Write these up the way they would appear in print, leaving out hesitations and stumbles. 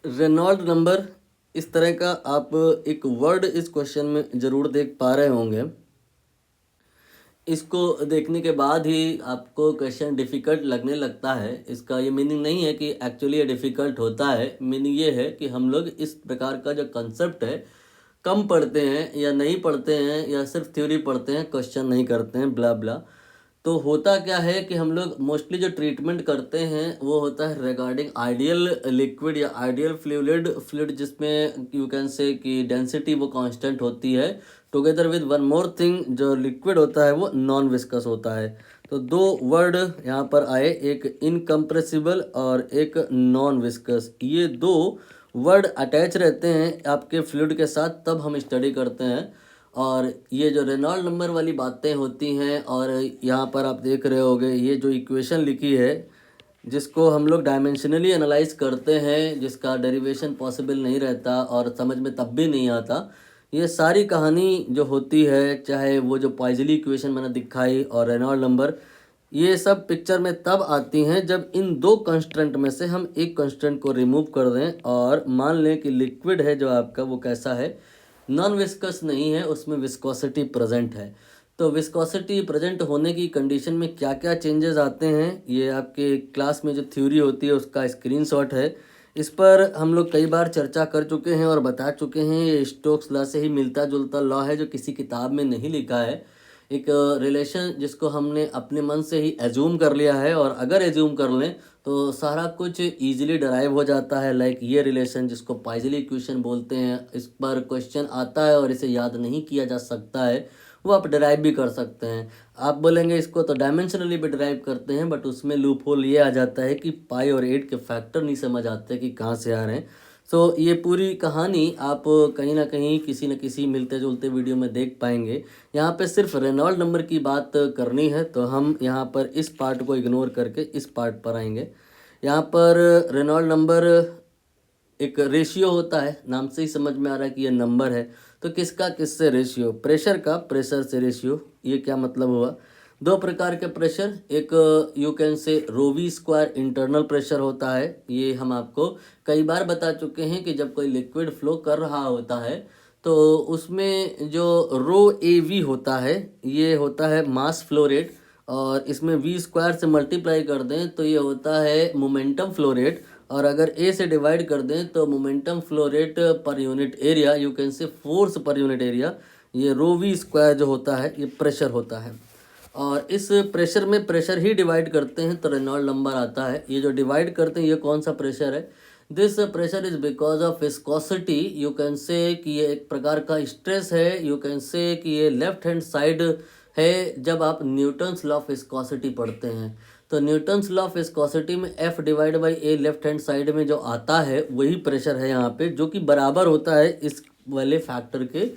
Reynold number, इस तरह का आप एक वर्ड इस क्वेश्चन में ज़रूर देख पा रहे होंगे। इसको देखने के बाद ही आपको क्वेश्चन डिफ़िकल्ट लगने लगता है। इसका ये मीनिंग नहीं है कि एक्चुअली ये डिफ़िकल्ट होता है। मीनिंग ये है कि हम लोग इस प्रकार का जो कंसेप्ट है कम पढ़ते हैं या नहीं पढ़ते हैं या सिर्फ थ्योरी पढ़ते हैं, क्वेश्चन नहीं करते हैं, ब्ला ब्ला। तो होता क्या है कि हम लोग मोस्टली जो ट्रीटमेंट करते हैं वो होता है रिगार्डिंग आइडियल लिक्विड या आइडियल फ्लूइड जिसमें यू कैन से कि डेंसिटी वो कांस्टेंट होती है, together with one more thing, जो लिक्विड होता है वो नॉन विस्कस होता है। तो दो वर्ड यहाँ पर आए, एक इनकम्प्रेसिबल और एक नॉन विस्कस। ये दो वर्ड अटैच रहते हैं आपके फ्लूइड के साथ, तब हम स्टडी करते हैं। और ये जो रेनॉल्ड नंबर वाली बातें होती हैं, और यहाँ पर आप देख रहे होगे ये जो इक्वेशन लिखी है जिसको हम लोग डायमेंशनली एनालाइज करते हैं, जिसका डेरिवेशन पॉसिबल नहीं रहता और समझ में तब भी नहीं आता। ये सारी कहानी जो होती है, चाहे वो जो पॉइजली इक्वेशन मैंने दिखाई और रेनॉल्ड नंबर, ये सब पिक्चर में तब आती हैं जब इन दो कंस्ट्रेंट में से हम एक कंस्ट्रेंट को रिमूव कर दें और मान लें कि लिक्विड है जो आपका वो कैसा है, नॉन विस्कस नहीं है, उसमें विस्कोसिटी प्रेजेंट है। तो विस्कोसिटी प्रेजेंट होने की कंडीशन में क्या क्या चेंजेस आते हैं, ये आपके क्लास में जो थ्योरी होती है उसका स्क्रीनशॉट है। इस पर हम लोग कई बार चर्चा कर चुके हैं और बता चुके हैं। ये स्टोक्स लॉ से ही मिलता जुलता लॉ है जो किसी किताब में नहीं लिखा है। एक रिलेशन जिसको हमने अपने मन से ही एज्यूम कर लिया है, और अगर एज्यूम कर लें तो सारा कुछ इजीली डराइव हो जाता है। लाइक ये रिलेशन जिसको पॉइजली इक्वेशन बोलते हैं, इस पर क्वेश्चन आता है और इसे याद नहीं किया जा सकता है, वो आप डराइव भी कर सकते हैं। आप बोलेंगे इसको तो डायमेंशनली भी डराइव करते हैं, बट उसमें लूप होल ये आ जाता है कि पाई और 8 के फैक्टर नहीं समझ आते कि कहाँ से आ रहे हैं। सो ये पूरी कहानी आप कहीं ना कहीं किसी न किसी मिलते जुलते वीडियो में देख पाएंगे। यहाँ पे सिर्फ रेनॉल्ड नंबर की बात करनी है तो हम यहाँ पर इस पार्ट को इग्नोर करके इस पार्ट पर आएंगे। यहाँ पर रेनॉल्ड नंबर एक रेशियो होता है, नाम से ही समझ में आ रहा है कि ये नंबर है। तो किसका किससे रेशियो, प्रेशर का प्रेशर से रेशियो। ये क्या मतलब हुआ, दो प्रकार के प्रेशर, एक you can say rho V square internal pressure होता है। ये हम आपको कई बार बता चुके हैं कि जब कोई लिक्विड फ्लो कर रहा होता है तो उसमें जो रो ए वी होता है ये होता है मास फ्लो रेट, और इसमें वी स्क्वायर से मल्टीप्लाई कर दें तो ये होता है मोमेंटम फ्लो रेट, और अगर ए से डिवाइड कर दें तो momentum flow rate per unit area, you can से फोर्स पर यूनिट एरिया। ये रो वी स्क्वायर जो होता है ये प्रेशर होता है, और इस प्रेशर में प्रेशर ही डिवाइड करते हैं तो रेनॉल्ड नंबर आता है। ये जो डिवाइड करते हैं ये कौन सा प्रेशर है, this pressure is because of viscosity. You can से कि ये एक प्रकार का स्ट्रेस है, यू कैन से कि ये लेफ्ट हैंड साइड है। जब आप न्यूटन्स लॉ ऑफ विस्कोसिटी पढ़ते हैं तो न्यूटन्स लॉ ऑफ विस्कोसिटी में F divide by A left hand side में जो आता है वही प्रेशर है यहाँ पे, जो कि बराबर होता है इस वाले फैक्टर के।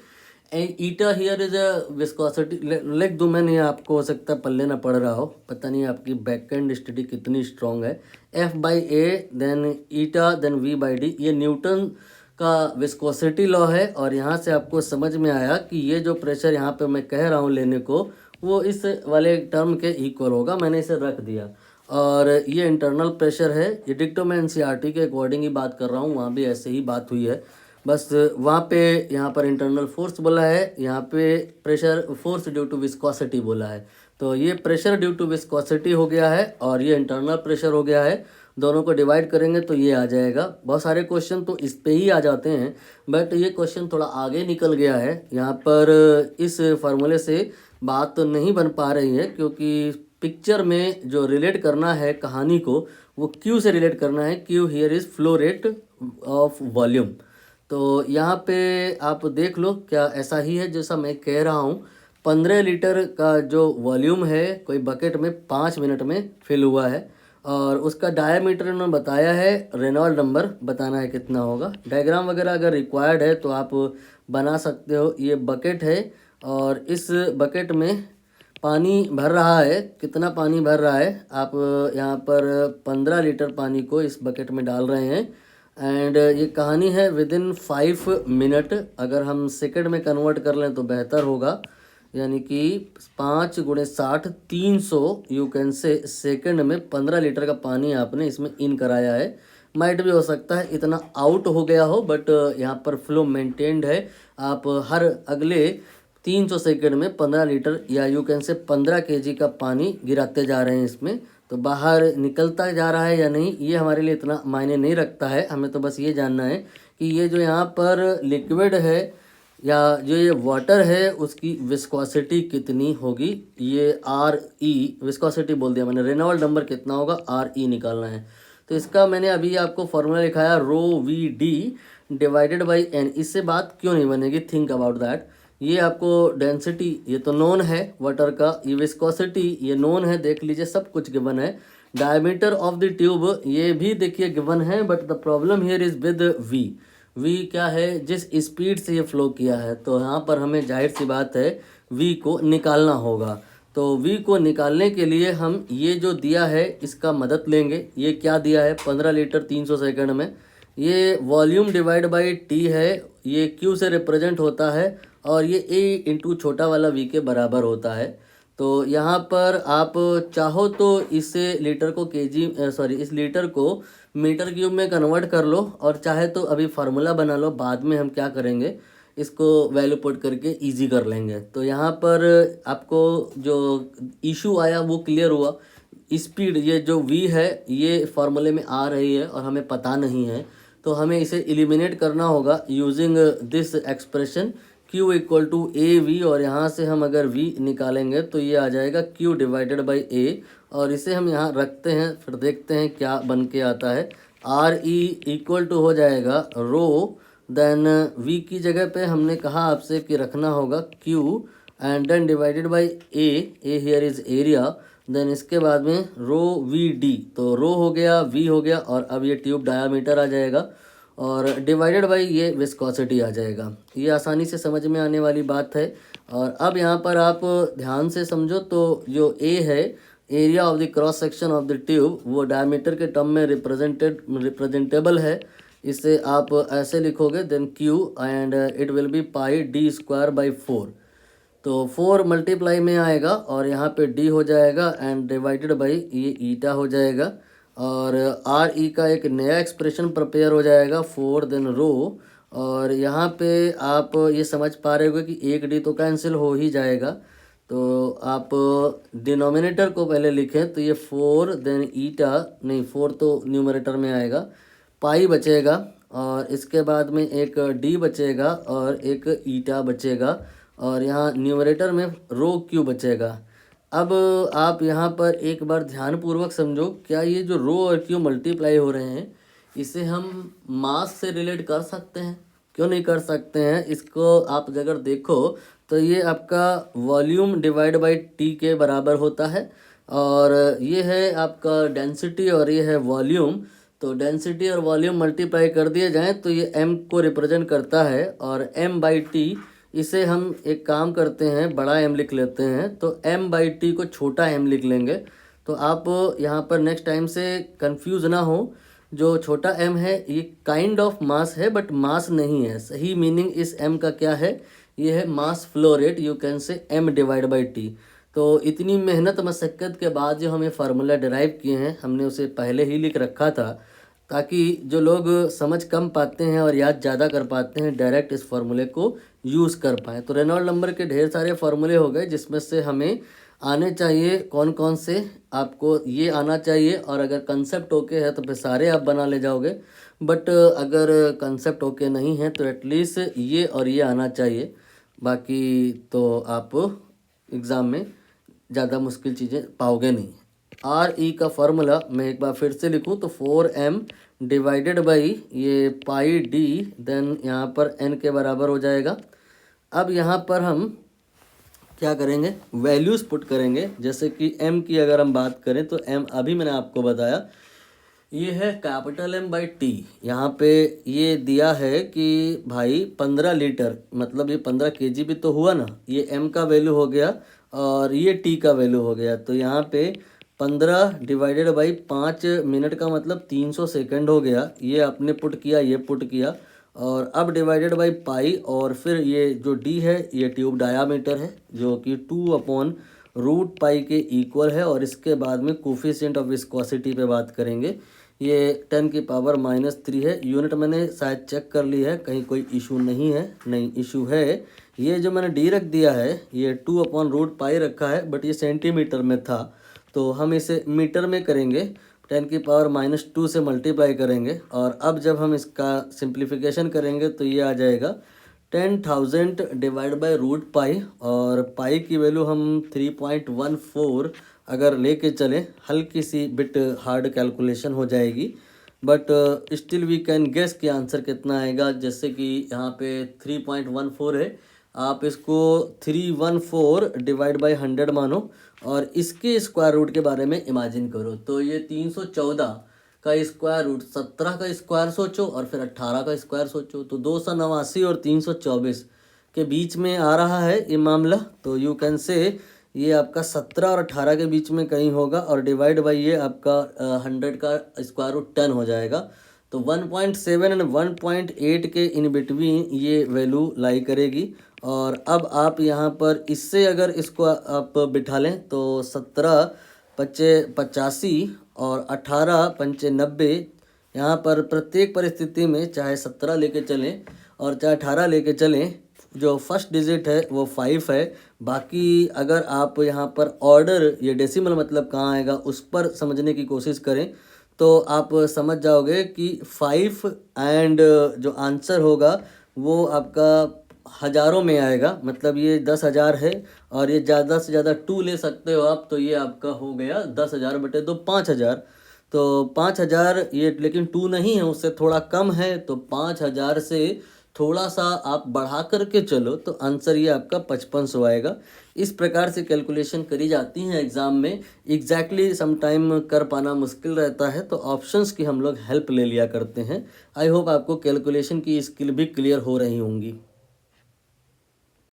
And eta here is a viscosity, लिख दूँ मैंने, आपको हो सकता है पल्ले ना पड़ रहा हो, पता नहीं आपकी बैक एंड स्टडी कितनी स्ट्रॉन्ग है। F by A then eta then V by D, ये न्यूटन का विस्कोसिटी लॉ है। और यहाँ से आपको समझ में आया कि ये जो प्रेशर यहाँ पे मैं कह रहा हूँ लेने को वो इस वाले टर्म के इक्वल होगा, मैंने इसे रख दिया। और ये इंटरनल प्रेशर है, ये डिक्टो में एनसीईआरटी के अकॉर्डिंग ही बात कर रहा हूँ, वहाँ भी ऐसे ही बात हुई है। बस वहाँ पे यहाँ पर इंटरनल फोर्स बोला है, यहाँ पे pressure force due to viscosity बोला है। तो ये प्रेशर ड्यू टू विस्कोसिटी हो गया है और ये इंटरनल प्रेशर हो गया है। दोनों को डिवाइड करेंगे तो ये आ जाएगा। बहुत सारे क्वेश्चन तो इस पे ही आ जाते हैं, बट ये क्वेश्चन थोड़ा आगे निकल गया है। यहाँ पर इस फार्मूले से बात तो नहीं बन पा रही है, क्योंकि पिक्चर में जो रिलेट करना है कहानी को वो क्यू से रिलेट करना है। Q here is flow rate of volume. तो यहाँ पे आप देख लो, क्या ऐसा ही है जैसा मैं कह रहा हूँ। 15 लीटर का जो वॉल्यूम है कोई बकेट में 5 मिनट में फिल हुआ है, और उसका डायमीटर उन्होंने बताया है, रेनॉल्ड नंबर बताना है कितना होगा। डायग्राम वगैरह अगर रिक्वायर्ड है तो आप बना सकते हो। ये बकेट है और इस बकेट में पानी भर रहा है। कितना पानी भर रहा है, आप यहाँ पर 15 लीटर पानी को इस बकेट में डाल रहे हैं। एंड ये कहानी है विद इन 5 मिनट। अगर हम सेकंड में कन्वर्ट कर लें तो बेहतर होगा, यानी कि 5 गुणे 60 300 यू कैन से सेकंड में 15 लीटर का पानी आपने इसमें इन कराया है। माइट भी हो सकता है इतना आउट हो गया हो, बट यहाँ पर फ्लो मेंटेन्ड है। आप हर अगले 300 सेकंड में 15 लीटर या यू कैन से 15 केजी का पानी गिराते जा रहे हैं इसमें। तो बाहर निकलता जा रहा है या नहीं, ये हमारे लिए इतना मायने नहीं रखता है। हमें तो बस ये जानना है कि ये जो यहाँ पर लिक्विड है या जो ये वाटर है उसकी विस्कोसिटी कितनी होगी। ये आर ई, विस्कोसिटी बोल दिया मैंने, रेनॉल्ड नंबर कितना होगा, आर ई निकालना है। तो इसका मैंने अभी आपको फॉर्मूला लिखाया rho V D divided by N. इससे बात क्यों नहीं बनेगी, थिंक अबाउट दैट। ये आपको डेंसिटी ये तो नोन है वाटर का, ये विस्कोसिटी ये नोन है, देख लीजिए सब कुछ गिवन है। डायमीटर ऑफ द ट्यूब ये भी देखिए गिवन है, but the problem here is with V. V क्या है, जिस स्पीड से ये फ्लो किया है, तो यहाँ पर हमें जाहिर सी बात है वी को निकालना होगा। तो वी को निकालने के लिए हम ये जो दिया है इसका मदद लेंगे। ये क्या दिया है, 15 लीटर 300 सेकंड में। ये वॉल्यूम डिवाइड बाई टी है, ये क्यू से रिप्रेजेंट होता है, और ये ए इंटू छोटा वाला वी के बराबर होता है। तो यहाँ पर आप चाहो तो इसे लीटर को केजी इस लीटर को मीटर क्यूब में कन्वर्ट कर लो, और चाहे तो अभी फार्मूला बना लो, बाद में हम क्या करेंगे इसको वैल्यू पुट करके इजी कर लेंगे। तो यहाँ पर आपको जो इशू आया वो क्लियर हुआ। स्पीड ये जो वी है ये फार्मूले में आ रही है और हमें पता नहीं है, तो हमें इसे एलिमिनेट करना होगा using this expression Q equal to A V. और यहाँ से हम अगर V निकालेंगे तो ये आ जाएगा Q डिवाइडेड बाई A, और इसे हम यहाँ रखते हैं, फिर देखते हैं क्या बन के आता है। आर ई इक्वल टू हो जाएगा रो, देन V की जगह पे हमने कहा आपसे कि रखना होगा Q, and then divided by A, A here is area, then इसके बाद में रो वी डी। तो रो हो गया, V हो गया, और अब ये ट्यूब डायामीटर आ जाएगा, और डिवाइडेड बाई ये विस्कोसिटी आ जाएगा। ये आसानी से समझ में आने वाली बात है। और अब यहाँ पर आप ध्यान से समझो, तो जो ए है, area of the cross section of the tube, वो डायमीटर के टर्म में रिप्रेजेंटेबल है। इसे आप ऐसे लिखोगे, then Q and it will be pi D square by 4। तो 4 मल्टीप्लाई में आएगा, और यहाँ पे डी हो जाएगा, एंड डिवाइडेड बाई ये ईटा हो जाएगा, और आर ई का एक नया एक्सप्रेशन प्रिपेयर हो जाएगा 4 देन रो। और यहाँ पे आप ये समझ पा रहे हो कि एक डी तो कैंसिल हो ही जाएगा, तो आप डिनोमिनेटर को पहले लिखें, तो ये 4 देन ईटा, नहीं 4 तो न्यूमरेटर में आएगा, पाई बचेगा, और इसके बाद में एक डी बचेगा और एक ईटा बचेगा, और यहाँ न्यूमरेटर में रो क्यू बचेगा। अब आप यहाँ पर एक बार ध्यानपूर्वक समझो, क्या ये जो रो और क्यू मल्टीप्लाई हो रहे हैं इसे हम मास से रिलेट कर सकते हैं? क्यों नहीं कर सकते हैं? इसको आप अगर देखो तो ये आपका वॉल्यूम डिवाइड बाई टी के बराबर होता है, और ये है आपका डेंसिटी और ये है वॉल्यूम। तो डेंसिटी और वॉल्यूम मल्टीप्लाई कर दिए जाएँ तो ये m को रिप्रेजेंट करता है, और m बाई टी, इसे हम एक काम करते हैं, बड़ा m लिख लेते हैं, तो m बाई टी को छोटा m लिख लेंगे। तो आप यहाँ पर नेक्स्ट टाइम से कंफ्यूज ना हो, जो छोटा m है ये काइंड ऑफ मास है, बट मास नहीं है। सही मीनिंग इस m का क्या है, ये है mass flow rate, you can से m डिवाइड बाई टी। तो इतनी मेहनत मशक्क़त के बाद जो हमें फार्मूला डिराइव किए हैं, हमने उसे पहले ही लिख रखा था, ताकि जो लोग समझ कम पाते हैं और याद ज़्यादा कर पाते हैं, डायरेक्ट इस फार्मूले को यूज़ कर पाएँ। तो रेनॉल्ड नंबर के ढेर सारे फार्मूले हो गए, जिसमें से हमें आने चाहिए कौन कौन से, आपको ये आना चाहिए, और अगर कंसेप्ट ओके है तो फिर सारे आप बना ले जाओगे, बट अगर कंसेप्ट ओके नहीं है तो एटलीस्ट ये और ये आना चाहिए। बाकी तो आप एग्ज़ाम में ज़्यादा मुश्किल चीज़ें पाओगे नहीं। आर ई का फार्मूला मैं एक बार फिर से लिखूं तो 4m डिवाइडेड बाई ये पाई डी, देन यहाँ पर n के बराबर हो जाएगा। अब यहाँ पर हम क्या करेंगे, वैल्यूज़ पुट करेंगे। जैसे कि m की अगर हम बात करें तो m अभी मैंने आपको बताया ये है कैपिटल M बाई टी। यहाँ पे ये दिया है कि भाई 15 लीटर, मतलब ये 15 kg भी तो हुआ ना, ये m का वैल्यू हो गया और ये t का वैल्यू हो गया। तो यहाँ पे 15 डिवाइडेड बाई 5 मिनट का मतलब 300 सेकंड हो गया। ये आपने पुट किया, ये पुट किया, और अब डिवाइडेड बाई पाई, और फिर ये जो डी है ये ट्यूब डायामीटर है, जो कि 2/रूट पाई के इक्वल है। और इसके बाद में कोफिशिएंट ऑफ विस्कोसिटी पे बात करेंगे, ये 10 की पावर -3 है। यूनिट मैंने शायद चेक कर ली है, कहीं कोई इशू नहीं है, नहीं इशू है। ये जो मैंने डी रख दिया है ये 2/√π रखा है, बट ये सेंटीमीटर में था तो हम इसे मीटर में करेंगे। 10 की पावर -2 से मल्टीप्लाई करेंगे और अब जब हम इसका सिंप्लीफिकेशन करेंगे तो ये आ जाएगा 10,000 डिवाइड बाय √π, और पाई की वैल्यू हम 3.14 अगर लेके चलें, हल्की सी बिट हार्ड कैलकुलेशन हो जाएगी, but still we can guess कि आंसर कितना आएगा। जैसे कि यहाँ पे 3.14 है, आप इसको 314 डिवाइड बाय 100 मानो और इसके स्क्वायर रूट के बारे में इमेजिन करो। तो ये 314 का स्क्वायर रूट, 17 का स्क्वायर सोचो और फिर 18 का स्क्वायर सोचो, तो 289 और 324 के बीच में आ रहा है ये मामला। तो यू कैन से ये आपका 17 और 18 के बीच में कहीं होगा, और डिवाइड बाई ये आपका 100 का स्क्वायर रूट 10 हो जाएगा। तो 1.7 एंड 1.8 के इन बिटवीन ये वैल्यू लाई करेगी। और अब आप यहाँ पर इससे अगर इसको आप बिठा लें तो 17 पच्चे 85 और 18 पंचे 90, यहाँ पर प्रत्येक परिस्थिति में चाहे 17 लेके चलें और चाहे 18 लेके चलें, जो फर्स्ट डिजिट है वो 5 है। बाकी अगर आप यहाँ पर ऑर्डर, ये डेसिमल मतलब कहाँ आएगा, उस पर समझने की कोशिश करें तो आप समझ जाओगे कि 5 एंड जो आंसर होगा वो आपका हज़ारों में आएगा। मतलब ये 10,000 है और ये ज़्यादा से ज़्यादा 2 ले सकते हो आप, तो ये आपका हो गया 10,000 बटे 2 5,000। तो 5,000 ये लेकिन 2 नहीं है, उससे थोड़ा कम है, तो 5,000 से थोड़ा सा आप बढ़ा करके चलो तो आंसर ये आपका 5500 आएगा। इस प्रकार से कैलकुलेशन करी जाती हैं एग्ज़ाम में। एग्जैक्टली समटाइम कर पाना मुश्किल रहता है तो ऑप्शंस की हम लोग हेल्प ले लिया करते हैं। आई होप आपको कैलकुलेशन की स्किल भी क्लियर हो रही होंगी।